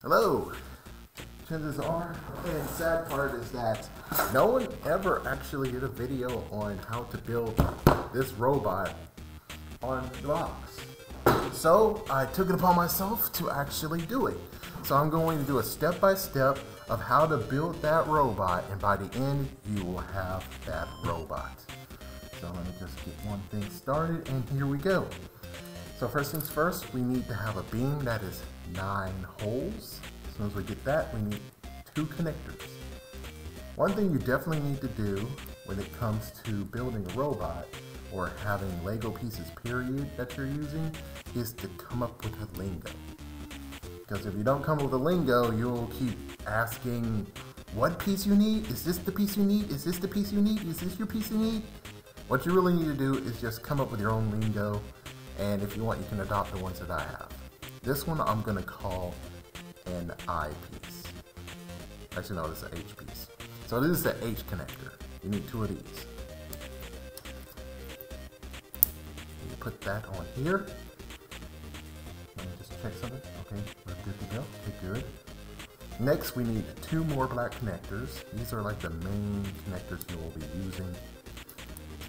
Hello, chances are, and sad part is that no one ever actually did a video on how to build this robot on blocks. So I took it upon myself to actually do it. So I'm going to do a step-by-step of how to build that robot, and by the end you will have that robot. So let me just get one thing started, and here we go. So first things first, we need to have a beam that is 9 holes. As soon as we get that, we need 2 connectors. One thing you definitely need to do when it comes to building a robot or having Lego pieces period that you're using is to come up with a lingo. Because if you don't come up with a lingo, you'll keep asking what piece you need. Is this the piece you need? Is this the piece you need? Is this your piece you need? What you really need to do is just come up with your own lingo, and if you want, you can adopt the ones that I have. This one I'm going to call an I piece. Actually, no, it's an H piece. So this is the H connector. You need 2 of these. You put that on here. Let me just check something. Okay, we're good to go. Okay, good. Next, we need 2 more black connectors. These are like the main connectors you will be using.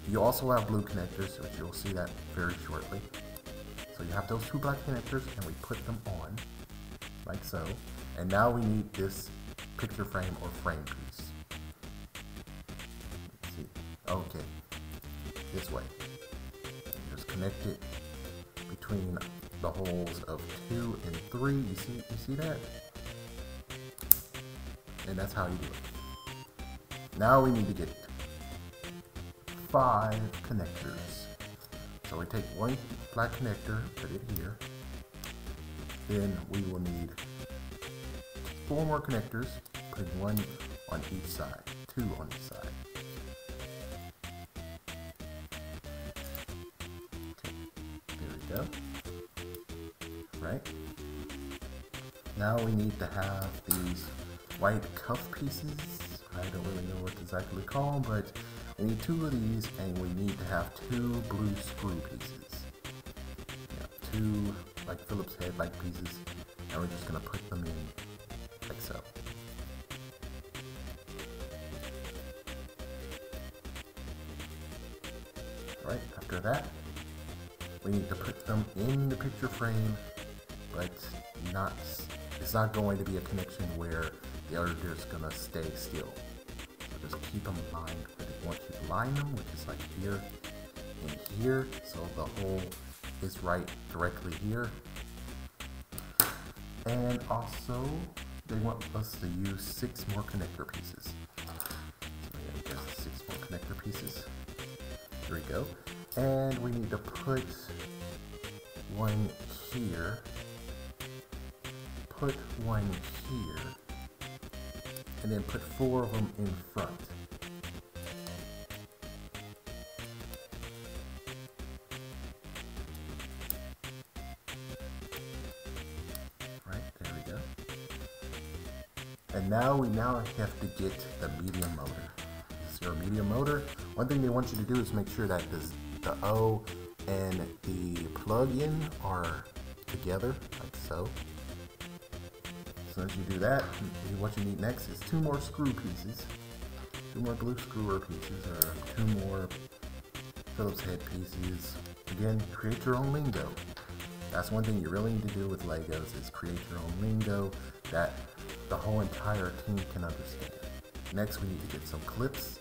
You also have blue connectors, which you'll see that very shortly. So you have those 2 black connectors, and we put them on, like so. And now we need this picture frame or frame piece. Let's see. Okay, this way. You just connect it between the holes of 2 and 3. You see that? And that's how you do it. Now we need to get 5 connectors. So we take 1 black connector, put it here. Then we will need 4 more connectors, putting 1 on each side, 2 on each side. Okay, there we go. Right. Now we need to have these white cuff pieces. I don't really know what exactly to call them, but we need 2 of these, and we need to have 2 blue screw pieces. Yeah, 2 like Phillips head like pieces, and we're just gonna put them in like so. Alright, after that, we need to put them in the picture frame, but it's not going to be a connection where the other is gonna stay still. So just keep them lined. But I want you to line them, which is like here and here, so the hole is right directly here. And also, they want us to use 6 more connector pieces. So yeah, there's 6 more connector pieces. Here we go. And we need to put 1 here, put 1 here, and then put 4 of them in front. Right, there we go. And now we have to get the medium motor. This is your medium motor. One thing they want you to do is make sure that the O and the plug-in are together, like so. As soon as you do that, what you need next is 2 more screw pieces, 2 more glue screwer pieces, or 2 more Phillips head pieces. Again, create your own lingo. That's one thing you really need to do with Legos, is create your own lingo that the whole entire team can understand. Next, we need to get some clips,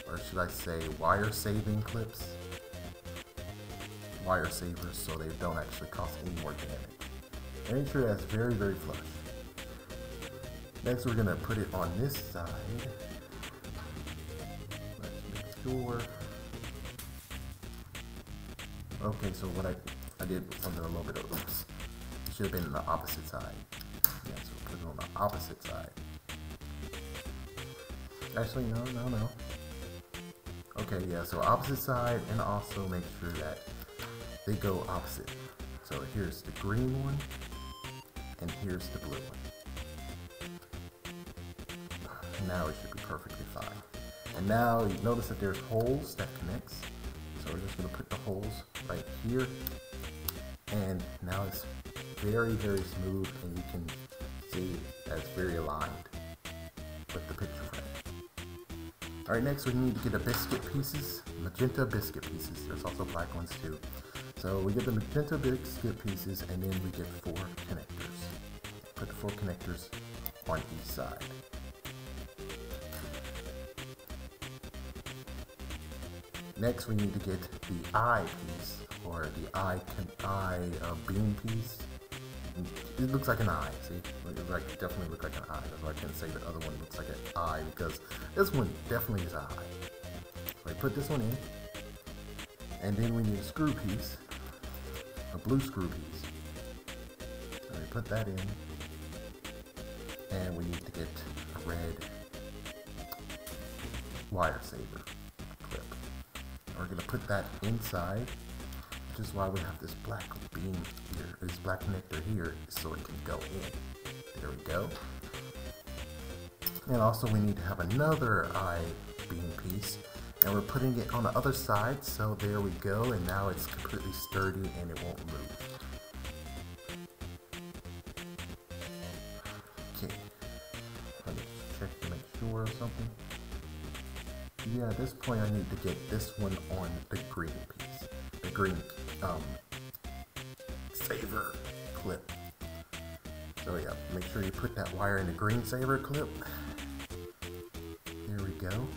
or should I say wire saving clips. Wire savers, so they don't actually cause any more damage. Make sure that's very, very flush. Next, we're going to put it on this side. Let's make sure. Okay, so what I did something a little bit of oops. It should have been on the opposite side. Yeah, so put it on the opposite side. Actually, no. Okay, yeah, so opposite side, and also make sure that they go opposite. So here's the green one, and here's the blue one. Now it should be perfectly fine. And now you notice that there's holes that connects. So we're just going to put the holes right here. And now it's very, very smooth, and you can see that it's very aligned with the picture frame. Alright, next we need to get a biscuit pieces, magenta biscuit pieces. There's also black ones too. So we get the magenta biscuit pieces, and then we get 4 connectors. Put the 4 connectors on each side. Next we need to get the eye piece, or the eye beam piece. It looks like an eye, see? It definitely looks like an eye. That's why I can't say the other one looks like an eye, because this one definitely is an eye. So I put this one in, and then we need a screw piece, a blue screw piece. So we put that in, and we need to get a red wire saver clip. We're gonna put that inside, which is why we have this black beam here, this black connector here, so it can go in. There we go. And also we need to have another eye beam piece, and we're putting it on the other side, so there we go, and now it's completely sturdy and it won't move. Okay, let me check to make sure or something. Yeah, at this point I need to get this one on the green piece, the green saver clip. So yeah, make sure you put that wire in the green saver clip. There we go.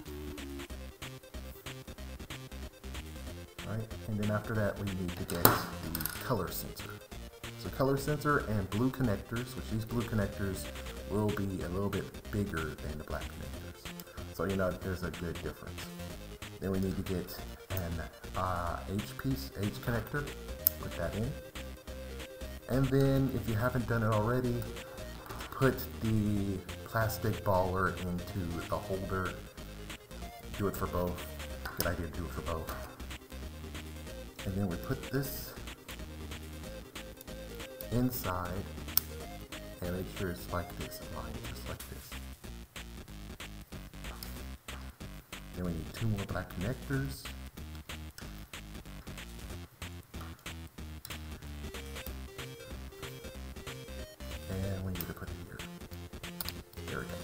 Alright, and then after that we need to get the color sensor. So color sensor and blue connectors, which these blue connectors will be a little bit bigger than the black connectors. So you know there's a good difference. Then we need to get an H connector, put that in. And then if you haven't done it already, put the plastic baller into the holder. Do it for both. Good idea to do it for both. And then we put this inside and make sure it's like this, aligned just like this. Then we need 2 more black connectors. And we need to put it here. There we go.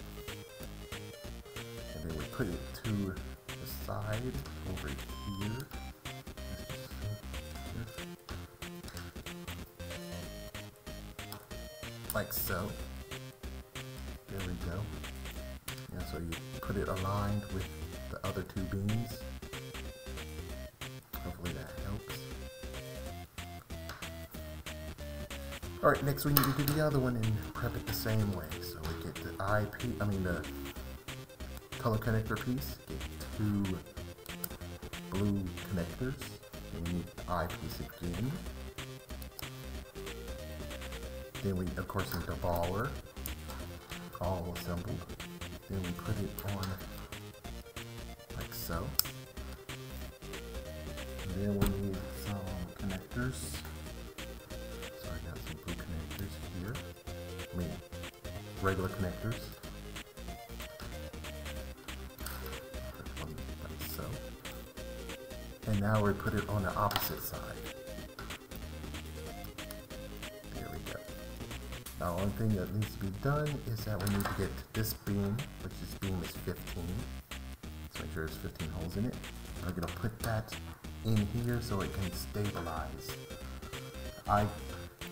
And then we put it to the side over here. Like so. There we go. And so you put it aligned with the other 2 beams. Hopefully that helps. Alright, next we need to do the other one and prep it the same way. So we get the the color connector piece, get 2 blue connectors, and we need the eye piece again. Then we of course need the baller, all assembled. Then we put it on like so. And then we need some connectors. So I got some blue connectors here. I mean, regular connectors. Put one like so. And now we put it on the opposite side. There we go. Now, one thing that needs to be done is that we need to get this beam, which this beam is 15. Let's make sure there's 15 holes in it. We're going to put that in here so it can stabilize.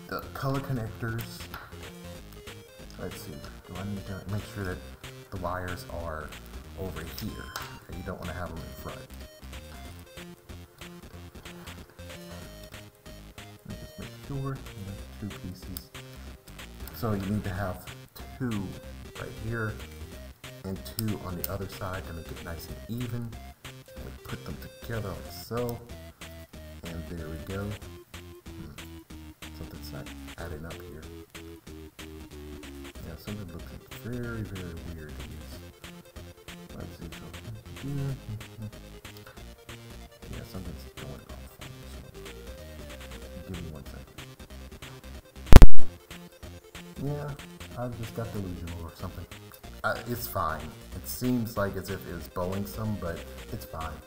The color connectors, let's see, do I need to make sure that the wires are over here? Okay, you don't want to have them in front. Let me just make sure, 2 pieces. So you need to have 2 right here and 2 on the other side to make it nice and even. And we put them together like so. And there we go. Something's not adding up here. Yeah, something looks very, very weird in this. Let's see. So, yeah, something's going off on this one. Give me 1 second. Yeah, I've just got delusional or something. It's fine. It seems like as if it was bowing some, but it's fine.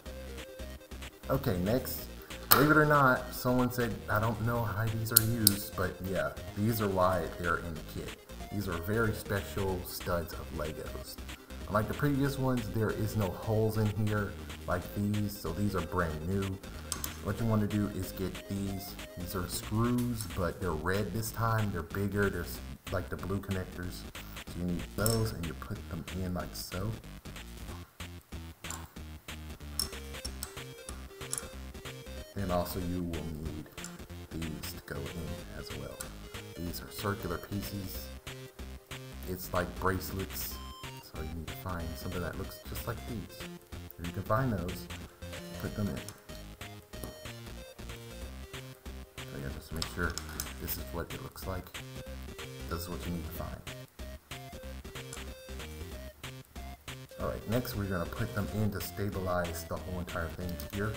Okay, next. Believe it or not, someone said, I don't know how these are used, but yeah, these are why they're in the kit. These are very special studs of Legos. Unlike the previous ones, there is no holes in here like these, so these are brand new. What you want to do is get these. These are screws, but they're red this time. They're bigger. There's like the blue connectors. So you need those, and you put them in like so. And also you will need these to go in as well. These are circular pieces. It's like bracelets. So you need to find something that looks just like these. If you can find those, put them in. So yeah, just make sure this is what it looks like. This is what you need to find. Alright, next we're going to put them in to stabilize the whole entire thing here.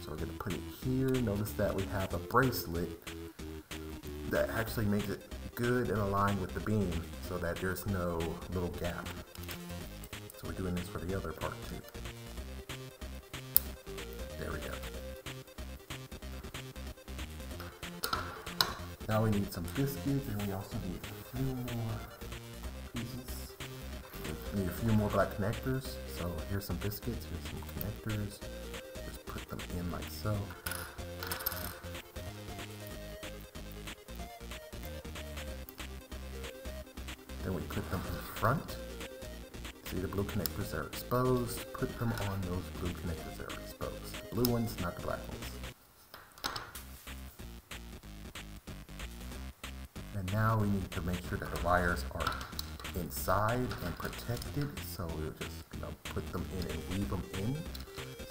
So we're going to put it here. Notice that we have a bracelet that actually makes it good and aligned with the beam so that there's no little gap. So we're doing this for the other part too. There we go. Now we need some biscuits, and we also need a few more pieces. We need a few more black connectors. So here's some biscuits, here's some connectors. Just put them in like so. Then we put them in front. See the blue connectors that are exposed. Put them on those blue connectors that are exposed. The blue ones, not the black ones. And now we need to make sure that the wires are inside and protected. So we'll just put them in and weave them in.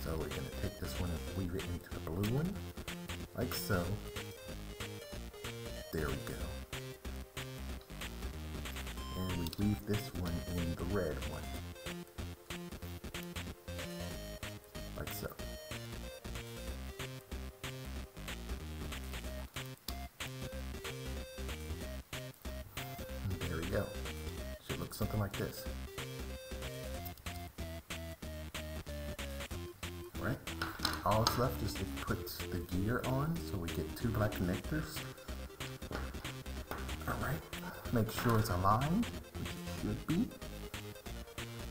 So we're going to take this one and weave it into the blue one, like so. There we go. And we weave this one in the red one, like so. And there we go. Should look something like this. Alright, all that's left is to put the gear on, so we get two black connectors. Alright, make sure it's aligned, which it should be.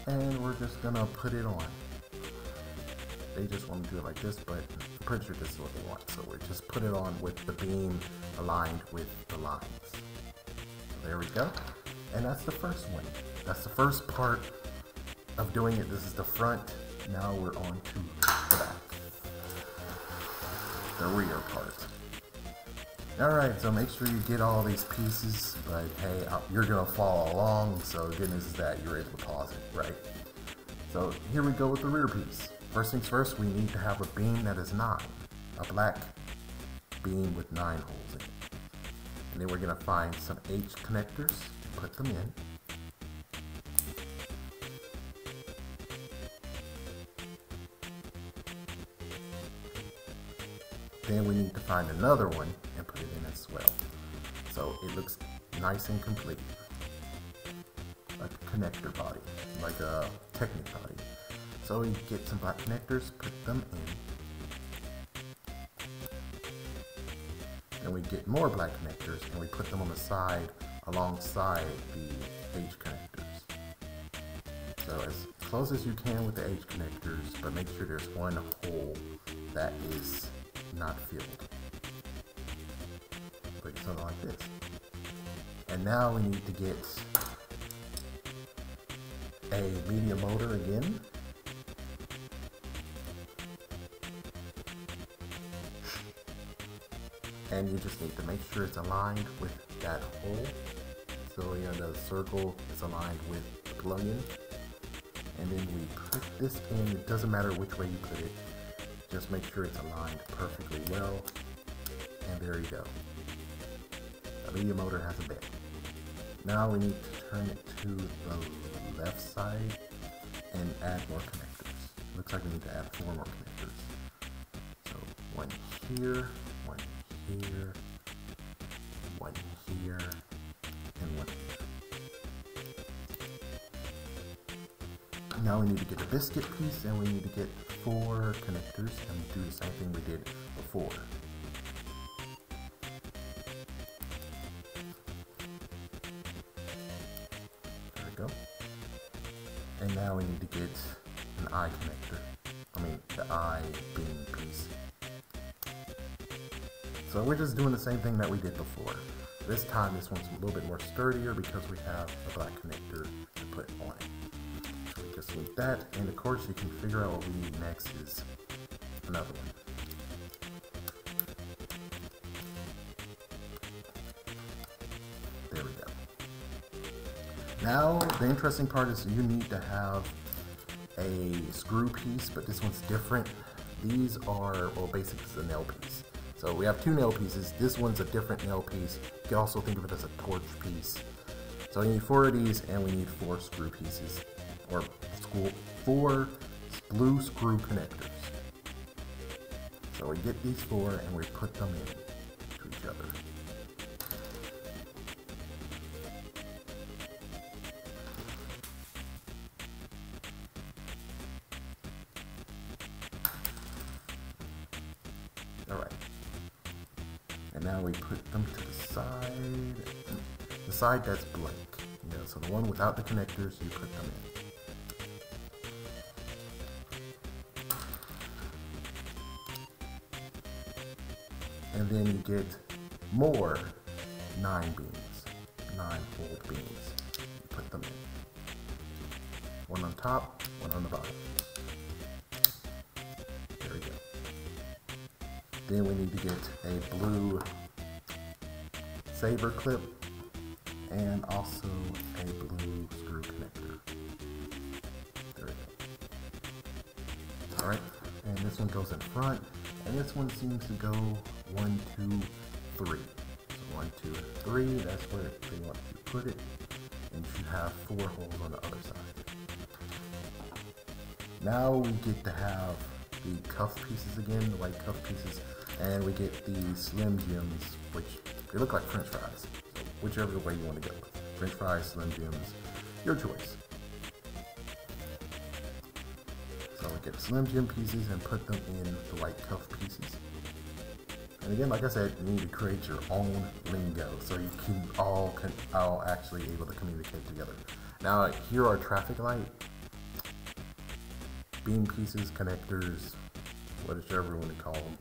And we're just gonna put it on. They just want to do it like this, but I'm pretty sure this is what they want. So we just put it on with the beam aligned with the lines. So there we go. And that's the first one. That's the first part of doing it. This is the front. Now we're on to the back. The rear part. Alright, so make sure you get all these pieces, but hey, you're gonna follow along, so the good news is that you're able to pause it, right? So here we go with the rear piece. First things first, we need to have a beam that is 9. A black beam with 9 holes in it. And then we're gonna find some H connectors, put them in. Then we need to find another one and put it in as well. So it looks nice and complete. Like a connector body, like a Technic body. So we get some black connectors, put them in. Then we get more black connectors and we put them on the side alongside the H connectors. So as close as you can with the H connectors, but make sure there's one hole that is not filled. Like something like this. And now we need to get a media motor again. And you just need to make sure it's aligned with that hole. So the circle is aligned with the plug-in. And then we put this in. It doesn't matter which way you put it. Just make sure it's aligned perfectly well. And there you go. The media motor has a bed. Now we need to turn it to the left side and add more connectors. Looks like we need to add 4 more connectors. So one here, one here, one here, and one here. Now we need to get a biscuit piece and we need to get 4 connectors and do the same thing we did before. go. And now we need to get an eye connector. I mean, the eye beam piece. So we're just doing the same thing that we did before. This time, this one's a little bit more sturdier because we have a black connector to put on it. So we just need that, and of course you can figure out what we need next is another one. There we go. Now, the interesting part is you need to have a screw piece, but this one's different. These are, well, basically it's a nail piece. So we have two nail pieces. This one's a different nail piece. You can also think of it as a torch piece. So we need 4 of these, and we need 4 screw pieces, or 4 blue screw connectors. So we get these 4 and we put them in to each other. Alright. And now we put them to the side that's blank. You know, so the one without the connectors, you put them in. And then you get more 9 beams, 9 fold beams. You put them in. One on top, one on the bottom. There we go. Then we need to get a blue saber clip and also a blue screw connector. There we go. Alright, and this one goes in front, and this one seems to go 1, 2, 3. So 1, 2, 3, that's where they want to put it. And you should have 4 holes on the other side. Now we get to have the cuff pieces again, the white cuff pieces, and we get the Slim Jims, which they look like French fries. So whichever way you want to go with. French fries, Slim Jims, your choice. So we get the Slim Jim pieces and put them in the white cuff pieces. And again, like I said, you need to create your own lingo so you can all actually able to communicate together. Now here are traffic light, beam pieces, connectors, whatever you want to call them.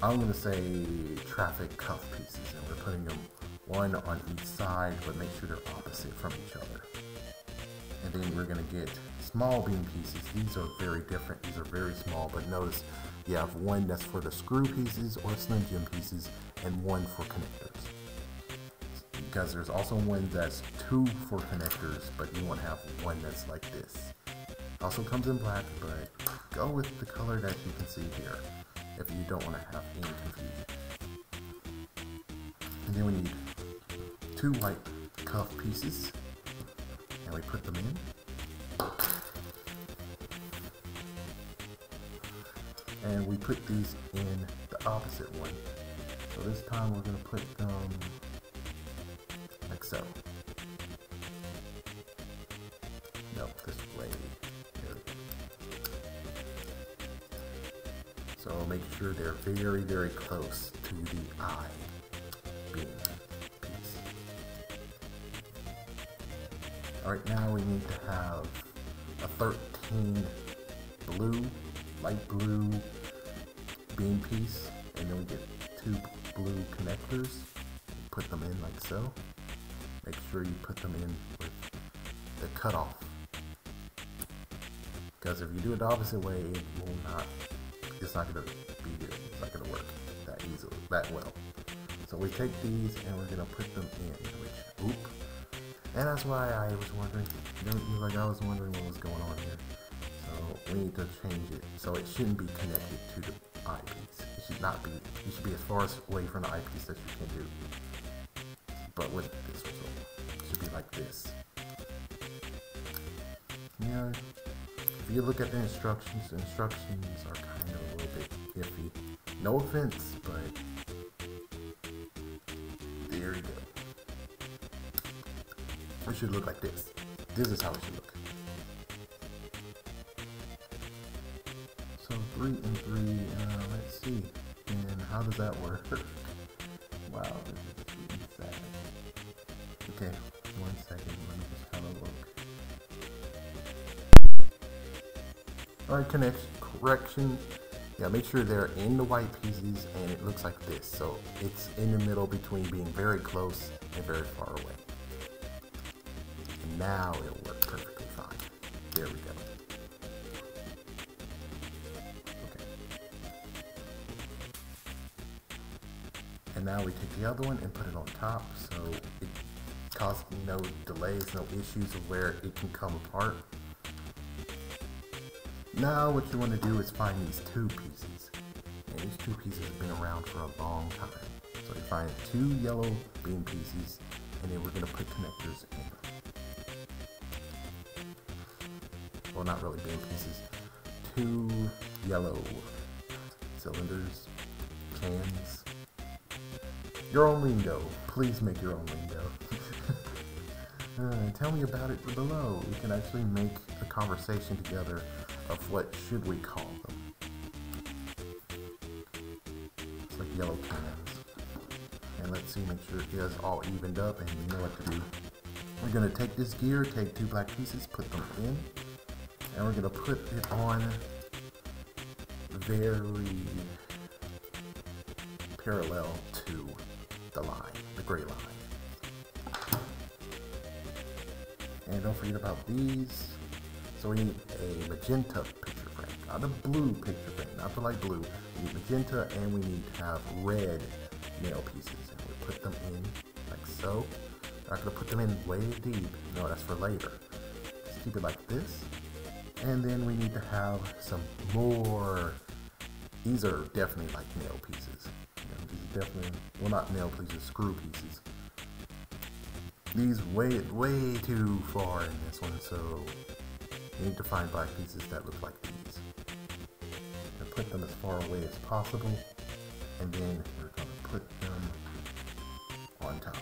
I'm going to say traffic cuff pieces, and we're putting them one on each side, but make sure they're opposite from each other. And then we're going to get small beam pieces. These are very different. These are very small, but notice you have one that's for the screw pieces or Slim Jim pieces, and one for connectors. Because there's also one that's 2 for connectors, but you want to have one that's like this. Also comes in black, but go with the color that you can see here if you don't want to have any confusion. And then we need 2 white cuff pieces, and we put them in. And we put these in the opposite one. So this time we're going to put them like so. No, this way. There we go. So make sure they're very, very close to the eye beam piece. Alright, now we need to have a 13 blue, light blue beam piece, and then we get 2 blue connectors. Put them in like so. Make sure you put them in with the cutoff, because if you do it the opposite way, it will not. It's not going to be good. It's not going to work that easily, that well. So we take these and we're going to put them in. Which, oop. And that's why I was wondering. Like I was wondering what was going on here. So we need to change it so it shouldn't be connected to the eyepiece. It should not be. You should be as far away from the eyepiece as you can do. But with this result, it should be like this. Yeah. If you look at the instructions are kind of a little bit iffy. No offense, but there you go. It should look like this. This is how it should look. So 3 and 3, let's see. And how does that work? Wow, this is really sad. Okay, 1 second, let me just have a Alright, correction. Yeah, make sure they're in the white pieces and it looks like this. So it's in the middle between being very close and very far away. And now it'll work perfectly fine. There we go. Okay. And now we take the other one and put it on top so it causes no delays, no issues of where it can come apart. Now what you want to do is find these two pieces. And these two pieces have been around for a long time. So you find two yellow beam pieces and then we're going to put connectors in. Well, not really beam pieces. Two yellow cylinders, cans. Your own lingo. Please make your own lingo. Tell me about it below. We can actually make a conversation together of what should we call them. It's like yellow cans. And let's see, make sure it is all evened up and you know what to do. We're going to take this gear, take two black pieces, put them in, and we're going to put it on very parallel to the line, the gray line. And don't forget about these. So we need a magenta picture frame, not a blue picture frame, not the light blue. We need magenta and we need to have red nail pieces. And we put them in like so. We're not going to put them in way deep. No, that's for later. Just keep it like this. And then we need to have some more. These are definitely like nail pieces. You know, these are definitely, well, not nail pieces, screw pieces. These way too far in this one, so you need to find black pieces that look like these. And put them as far away as possible, and then we're going to put them on top.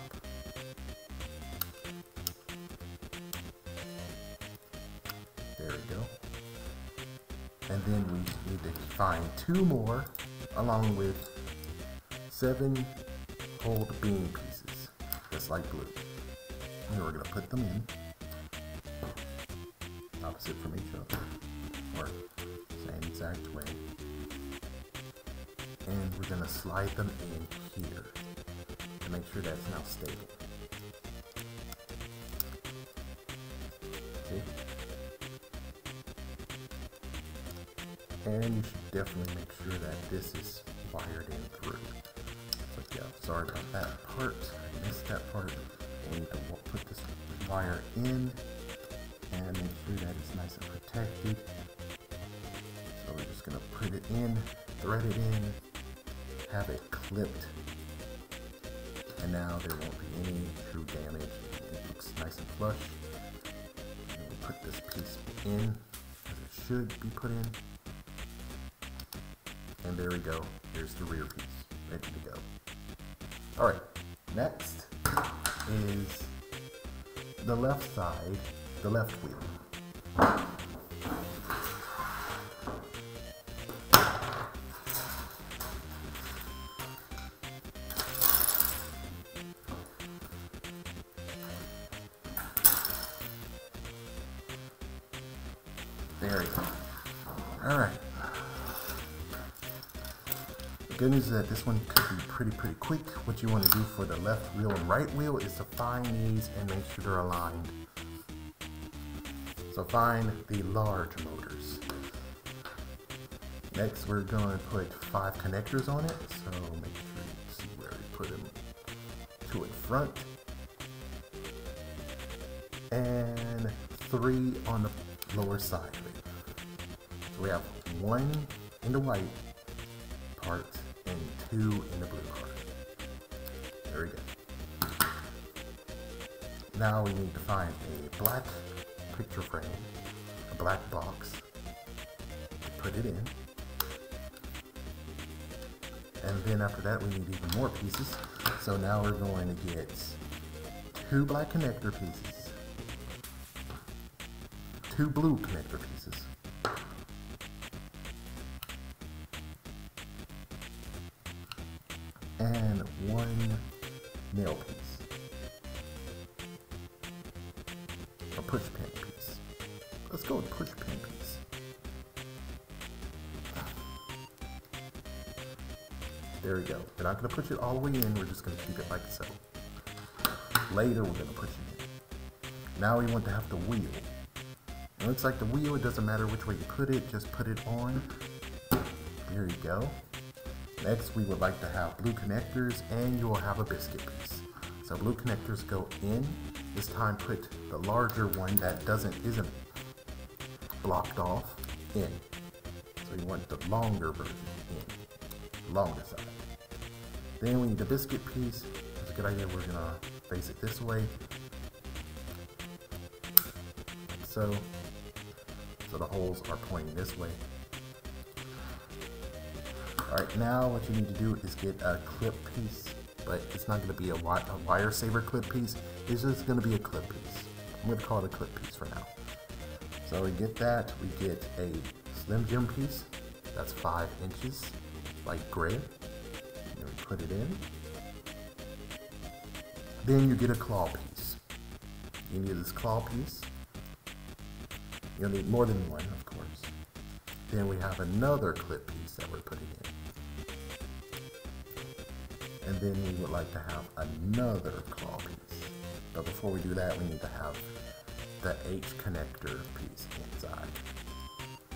There we go. And then we need to find two more, along with 7 gold beam pieces, just like blue. And we're going to put them in opposite from each other, or same exact way. And we're going to slide them in here to make sure that's now stable. Okay. And you should definitely make sure that this is wired in through. So yeah, sorry about that part. I missed that part. We need to put this wire in and make sure that it's nice and protected. So we're just going to put it in, thread it in, have it clipped, and now there won't be any true damage. It looks nice and flush. And we'll put this piece in as it should be put in. And there we go. Here's the rear piece, ready to go. Alright, next is the left side, the left wheel. There we go. Alright. The good news is that this one could be pretty quick. What you want to do for the left wheel and right wheel is to find these and make sure they're aligned. So find the large motors. Next we're going to put 5 connectors on it, so make sure you see where we put them. 2 in front and 3 on the lower side of it. So we have 1 in the white part and 2 in the blue part. There we go. Now we need to find a black picture frame, a black box, put it in, and then after that we need even more pieces. So now we're going to get 2 black connector pieces, 2 blue connector pieces, and 1 nail piece, a push pin piece. Let's go with push pin piece. There we go. We're not going to push it all the way in. We're just going to keep it like so. Later, we're going to push it in. Now we want to have the wheel. It looks like the wheel. It doesn't matter which way you put it. Just put it on. There you go. Next, we would like to have blue connectors, and you will have a biscuit piece. So blue connectors go in. This time, put the larger one that isn't blocked off in. So you want the longer version in, longer side. Then we need the biscuit piece. That's a good idea. We're gonna face it this way, like so. So the holes are pointing this way. Alright, now what you need to do is get a clip piece, but it's not going to be a wire saver clip piece. It's just going to be a clip piece. I'm going to call it a clip piece for now. So we get that. We get a Slim Jim piece. That's 5 inches, like gray. And we put it in. Then you get a claw piece. You need this claw piece. You'll need more than one, of course. Then we have another clip piece that we're putting in. And then we would like to have another claw piece. But before we do that, we need to have the H connector piece inside.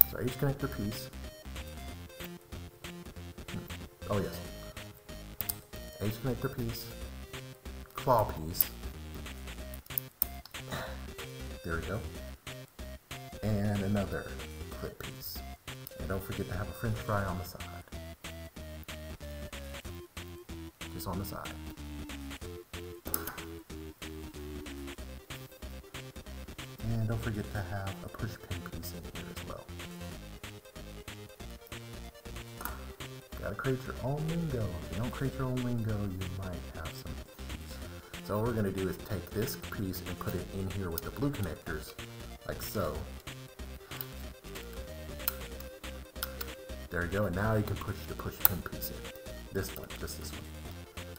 So H connector piece. Oh yes. H connector piece. Claw piece. There we go. And another clip piece. And don't forget to have a French fry on the side. Just on the side. And don't forget to have a push pin piece in here as well. Gotta create your own lingo. If you don't create your own lingo, you might have some issues. So what we're gonna do is take this piece and put it in here with the blue connectors, like so. There you go, and now you can push the push pin piece in. This one, just this one.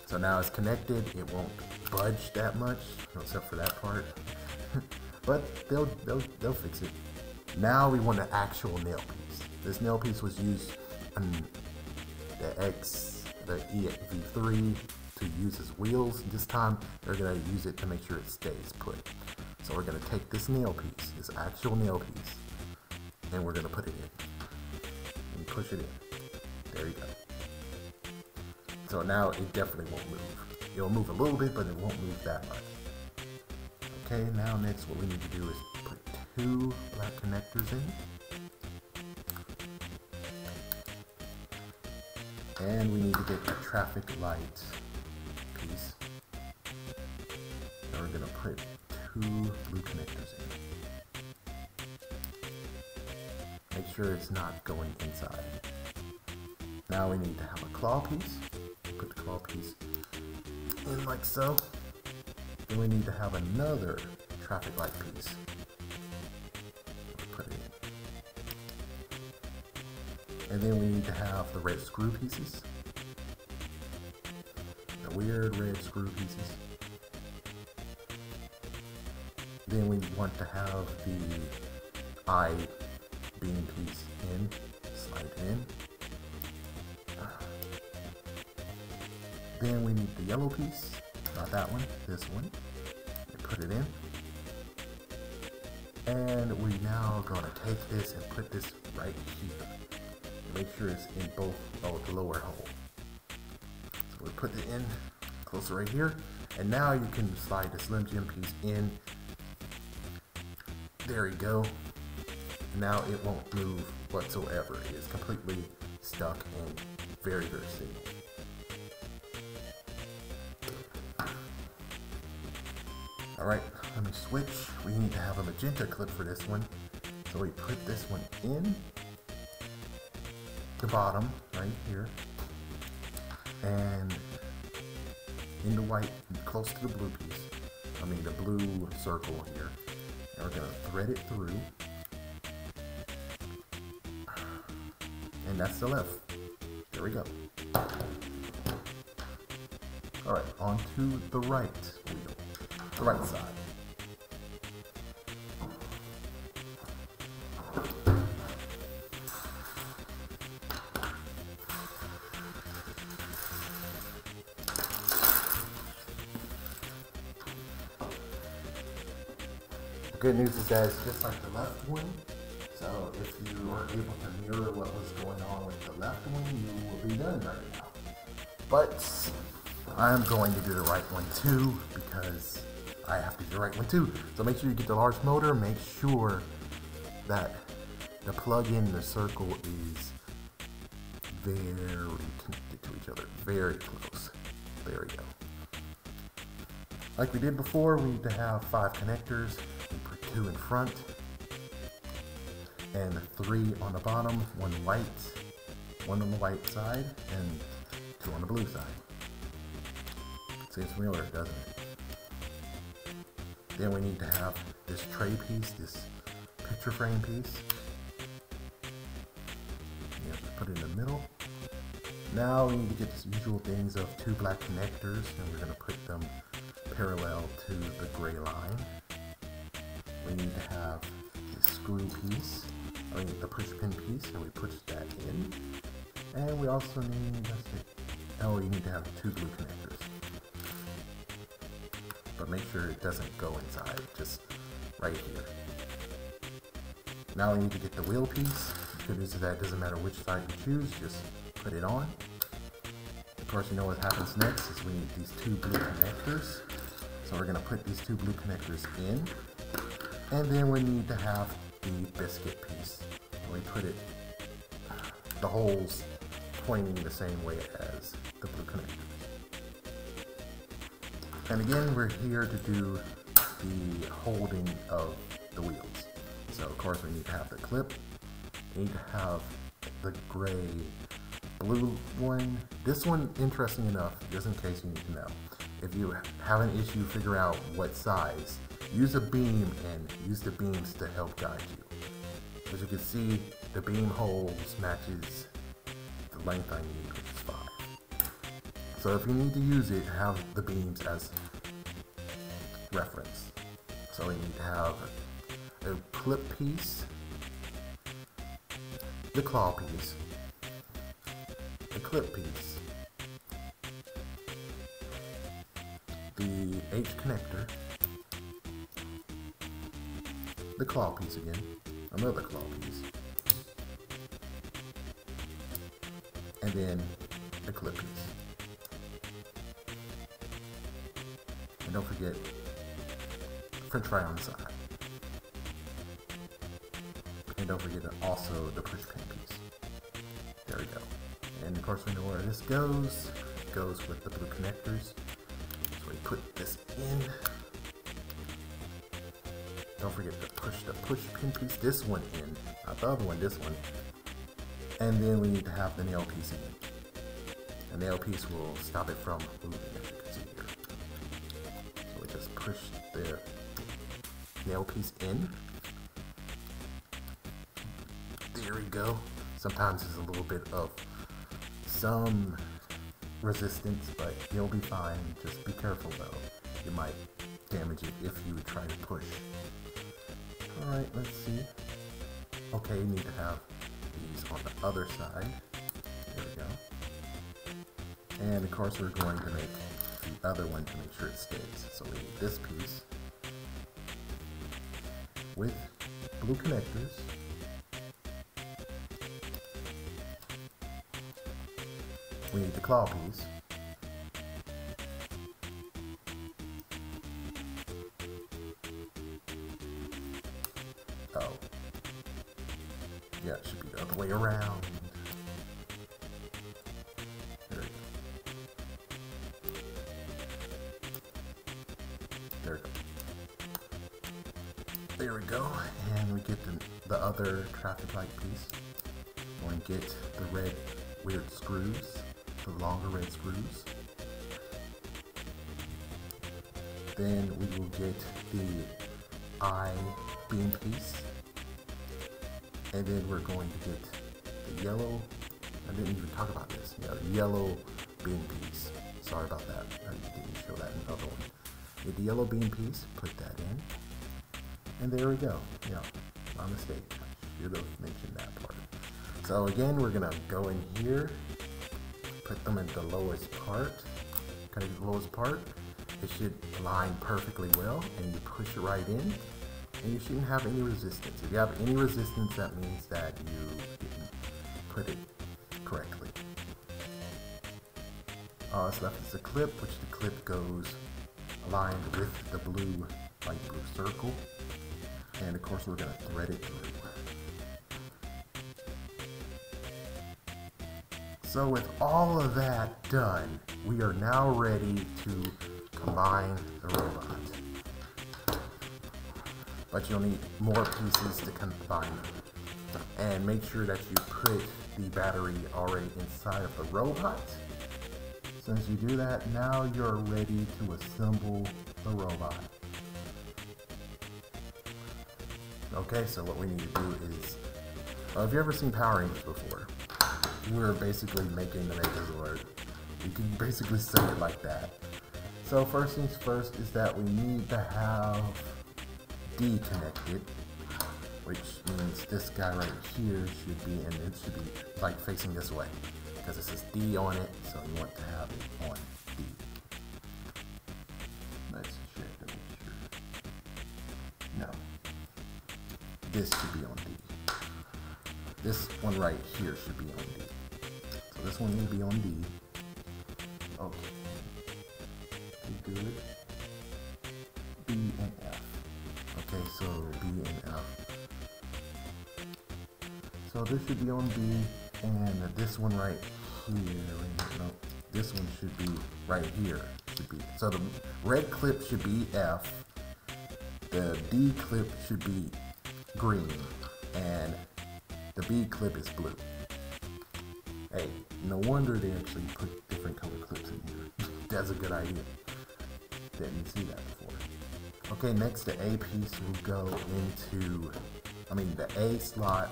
So now it's connected, it won't budge that much, except for that part. But they'll fix it. Now we want an actual nail piece. This nail piece was used on the EV3 to use as wheels. This time they're gonna use it to make sure it stays put. So we're gonna take this nail piece, this actual nail piece, and we're gonna put it in. And push it in. There you go. So now it definitely won't move. It'll move a little bit, but it won't move that much. Okay, now next what we need to do is put 2 black connectors in. And we need to get a traffic light piece. And we're gonna put 2 blue connectors in. Make sure it's not going inside. Now we need to have a claw piece. Put the claw piece in like so. Then we need to have another traffic light piece. Put it in. And then we need to have the red screw pieces. The weird red screw pieces. Then we want to have the I beam piece in, slide in. Then we need the yellow piece, not that one, this one. We put it in. And we now are gonna take this and put this right here. Make sure it's in both, the lower hole. So we put it in closer right here. And now you can slide the Slim Jim piece in. There you go. Now it won't move whatsoever. It is completely stuck and very, very stable. Alright, let me switch. We need to have a magenta clip for this one. So we put this one in the bottom, right here. And in the white, close to the blue piece. I mean the blue circle here. And we're gonna thread it through. And that's the left. There we go. Alright, on to the right wheel. The right side. The good news is that it's just like the left one. So if you are able to mirror what was going on with the left one, you will be done right now. But I'm going to do the right one too, because I have to do the right one too. So make sure you get the large motor. Make sure that the plug in the circle is very connected to each other, very close. There we go. Like we did before, we need to have 5 connectors. We put 2 in front and 3 on the bottom, 1 white, 1 on the white side, and 2 on the blue side. Seems familiar, doesn't it? Then we need to have this tray piece, this picture frame piece. You have to put it in the middle. Now we need to get the usual things of 2 black connectors, and we're going to put them parallel to the gray line. We need to have the screw piece, the push pin piece, and we push that in. And we also need, we need to have 2 blue connectors. But make sure it doesn't go inside, just right here. Now we need to get the wheel piece. The good news is that it doesn't matter which side you choose, just put it on. Of course, you know what happens next is we need these 2 blue connectors. So we're gonna put these 2 blue connectors in, and then we need to have the biscuit piece. And we put it, the holes pointing the same way as the blue connectors. And again, we're here to do the holding of the wheels. So of course we need to have the clip, we need to have the gray blue one. This one, interesting enough, just in case you need to know. If you have an issue, figure out what size, use a beam and use the beams to help guide you. As you can see, the beam holes matches the length I need, which is 5. So if you need to use it, have the beams as reference. So we need to have a clip piece, the claw piece, the clip piece, the H connector, the claw piece again, another claw piece, and then the clip piece. And don't forget French fry on the side. And don't forget also the push pin piece. There we go. And of course we know where this goes. It goes with the blue connectors. So we put this in. Don't forget to push the push pin piece, this one in, not the other one, this one. And then we need to have the nail piece in. The nail piece will stop it from moving, as you can see here. So we just push the nail piece in. There we go. Sometimes there's a little bit of some resistance, but you'll be fine. Just be careful though. You might damage it if you try to push. Alright, let's see. Okay, you need to have these on the other side. There we go. And of course we're going to make the other one to make sure it stays. So we need this piece with blue connectors. We need the claw piece. Oh. Yeah, it should be the other way around. There we go. There we go. There we go. And we get the other traffic light piece. We're going to get the red weird screws. The longer red screws. Then we will get the eye beam piece. And then we're going to get the yellow, I didn't even talk about this, yeah, the yellow beam piece. Sorry about that, I didn't show that in the other one. Get the yellow beam piece, put that in. And there we go. Yeah, my mistake. I should have mentioned that part. So again, we're gonna go in here, put them in the lowest part, kind of the lowest part. It should align perfectly well, and you push it right in, And you shouldn't have any resistance. If you have any resistance, that means that you didn't put it correctly. All that's left is the clip, which the clip goes aligned with the blue, light blue circle. And of course we're going to thread it through. So with all of that done, we are now ready to combine the robot. But you'll need more pieces to combine them. And make sure that you put the battery already inside of the robot. Since you do that, now you're ready to assemble the robot. Okay, so what we need to do is, have you ever seen Power Rangers before? We're basically making the Megazord. You can basically say it like that. So first things first is that we need to have D connected, which means this guy right here should be, and it should be like facing this way, because it says D on it, so you want to have it on D. Let's check to make sure. No. This should be on D. This one right here should be on D. So this one will be on D. Okay. Good. B and F. Okay, so B and F. So this should be on B, and this one right here. No, this one should be right here. Should be. So the red clip should be F. The D clip should be green, and the B clip is blue. Hey, no wonder they actually put different color clips in here. That's a good idea. Didn't see that before. Okay, next the A piece will go into, the A slot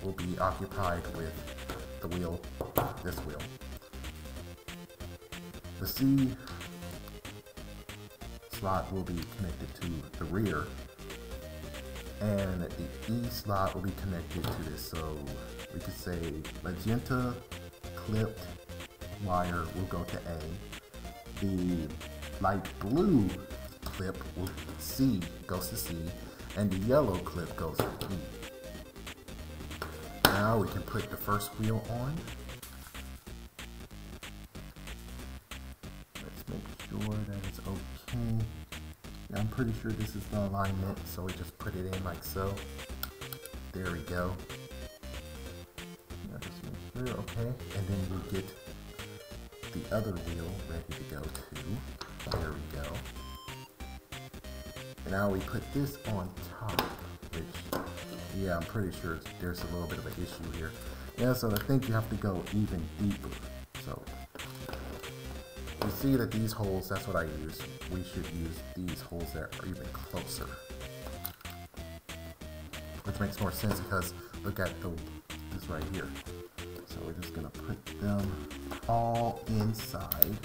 will be occupied with the wheel, this wheel. The C slot will be connected to the rear, and the E slot will be connected to this. So we could say magenta clipped wire will go to A. The light blue clip will goes to C, and the yellow clip goes to E. Now we can put the first wheel on. Let's make sure that it's okay. Now I'm pretty sure this is the alignment, so we just put it in like so. There we go. Now just make sure, okay. And then we get the other wheel ready to go too. There we go. And now we put this on top, which, yeah, I'm pretty sure there's a little bit of an issue here. Yeah, so I think you have to go even deeper. So you see that these holes, that's what I use. We should use these holes that are even closer. Which makes more sense because look at this right here. So we're just gonna put them all inside.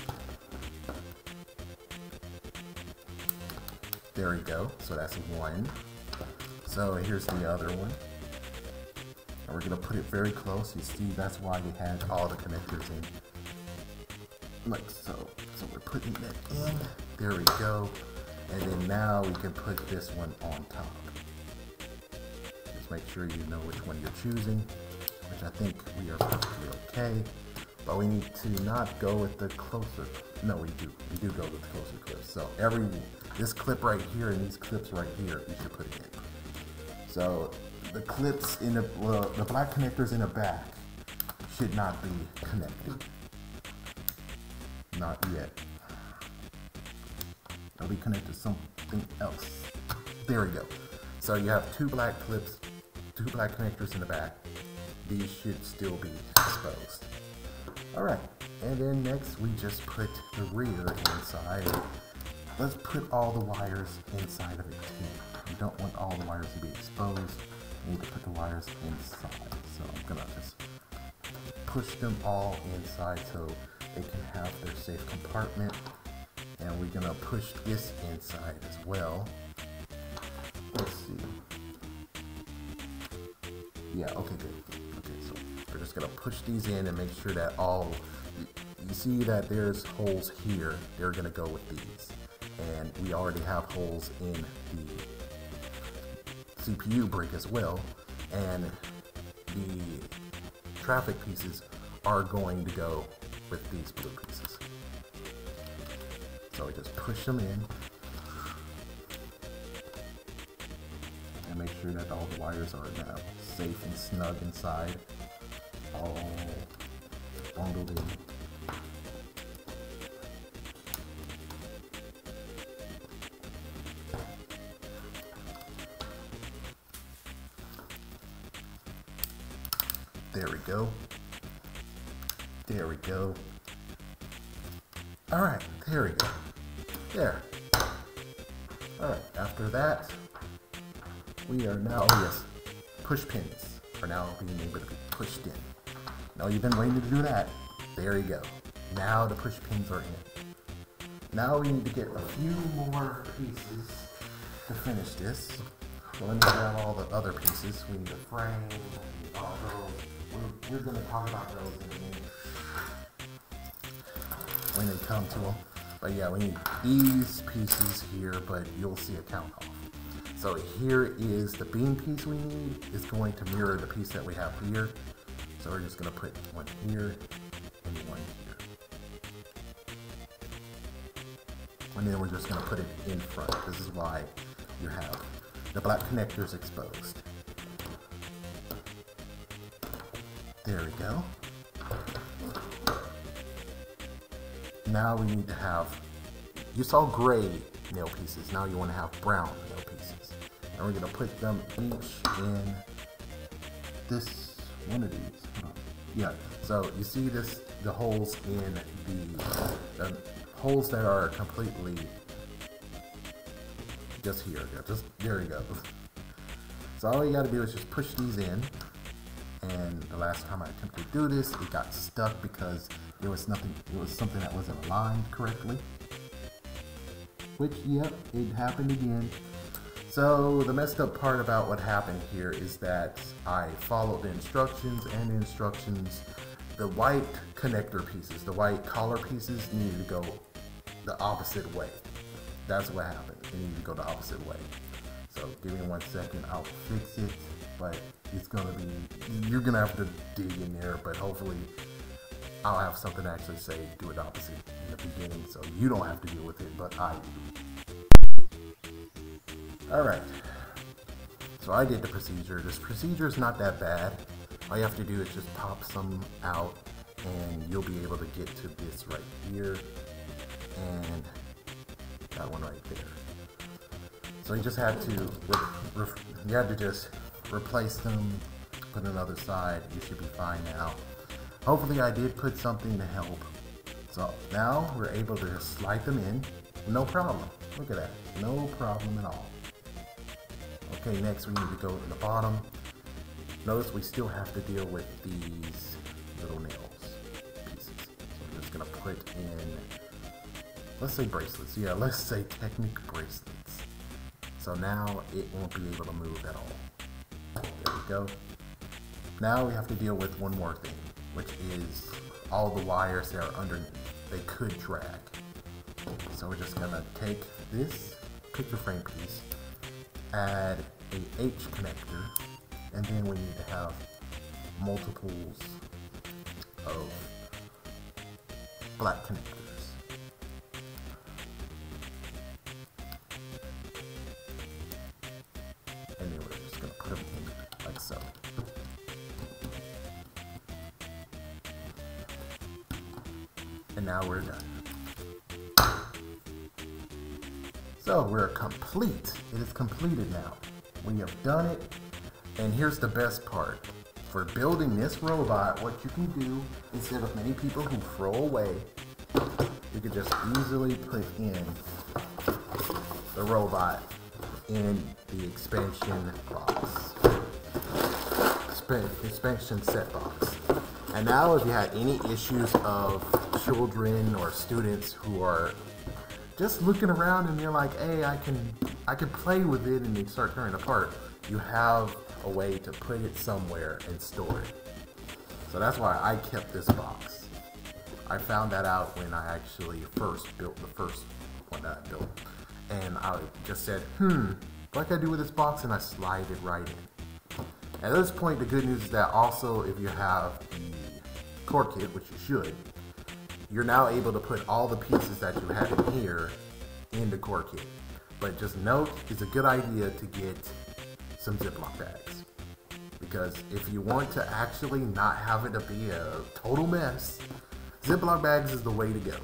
There we go. So that's one. So here's the other one. And we're gonna put it very close. You see, that's why we had all the connectors in. Like so. So we're putting that in. There we go. And then now we can put this one on top. Just make sure you know which one you're choosing, which I think we are perfectly okay. But we need to not go with the closer. No, we do. We do go with the closer clips. So this clip right here and these clips right here, you should put it in. So the clips in the black connectors in the back should not be connected. Not yet. They'll be connected to something else. There we go. So you have two black clips, two black connectors in the back. These should still be exposed. Alright, and then next we just put the rear inside. Let's put all the wires inside of it too. You don't want all the wires to be exposed. You need to put the wires inside. So I'm gonna just push them all inside so they can have their safe compartment. And we're gonna push this inside as well. Let's see. Yeah, okay, good. Okay, so we're just gonna push these in and make sure that you see that there's holes here. They're gonna go with these. And we already have holes in CPU brick as well, and the traffic pieces are going to go with these blue pieces. So we just push them in and make sure that all the wires are now safe and snug inside, all bundled in. There we go. There we go. All right, there we go. There. All right, after that, we are now, oh yes, push pins are now being able to be pushed in. Now you've been waiting to do that. There you go. Now the push pins are in. Now we need to get a few more pieces to finish this. So let me grab all the other pieces. We need a frame, we need all those. We're going to talk about those in a minute when they come to them. But yeah, we need these pieces here, but you'll see a count off. So here is the beam piece we need. It's going to mirror the piece that we have here. So we're just going to put one here and one here. And then we're just going to put it in front. This is why you have the black connectors exposed. There we go. Now we need to have, you saw gray nail pieces, now you want to have brown nail pieces. And we're going to put them each in this, one of these. Yeah, so you see this, the holes in the holes that are completely just here, just there you go. So all you got to do is just push these in. And the last time I attempted to do this, it got stuck because there was nothing, it was something that wasn't aligned correctly. Which, yep, it happened again. So the messed up part about what happened here is that I followed the instructions, and the instructions, the white connector pieces, the white collar pieces needed to go the opposite way. That's what happened. It needed to go the opposite way. So give me 1 second, I'll fix it, but it's gonna be, you're gonna have to dig in there, but hopefully I'll have something to actually say, do it opposite in the beginning, so you don't have to deal with it, but I do. Alright, so I did the procedure. This procedure is not that bad. All you have to do is just pop some out, and you'll be able to get to this right here, and that one right there. So you just had to, just replace them, put another side. You should be fine now. Hopefully I did put something to help. So now we're able to just slide them in, no problem. Look at that, no problem at all. Okay, next we need to go to the bottom. Notice we still have to deal with these little nails pieces. So we're just gonna put in, let's say bracelets. Yeah, let's say Technic bracelets. So now it won't be able to move at all. There we go. Now we have to deal with one more thing, which is all the wires that are underneath. They could drag. So we're just gonna take this picture frame piece, add a H connector, and then we need to have multiples of black connectors. And then we're just gonna put them in like so. And now we're done. So we're complete. It is completed now. We have done it. And here's the best part. For building this robot, what you can do, instead of many people who throw away, you could just easily put in the robot in the expansion box. Expansion set box. And now if you had any issues of children or students who are just looking around and they're like, hey, I can play with it, and they start tearing apart, you have a way to put it somewhere and store it. So that's why I kept this box. I found that out when I actually first built the first one that I built. And I just said, like I do with this box, and I slide it right in. At this point, the good news is that also if you have the core kit, which you should, you're now able to put all the pieces that you have in here in the core kit. But just note, it's a good idea to get some Ziploc bags, because if you want to actually not have it to be a total mess, Ziploc bags is the way to go.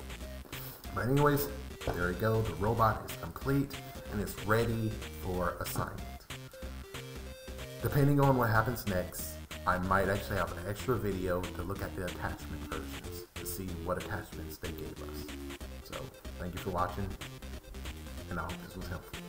But anyways, there we go. The robot is complete and it's ready for assignment. Depending on what happens next, I might actually have an extra video to look at the attachment versions to see what attachments they gave us. So, thank you for watching, and I hope this was helpful.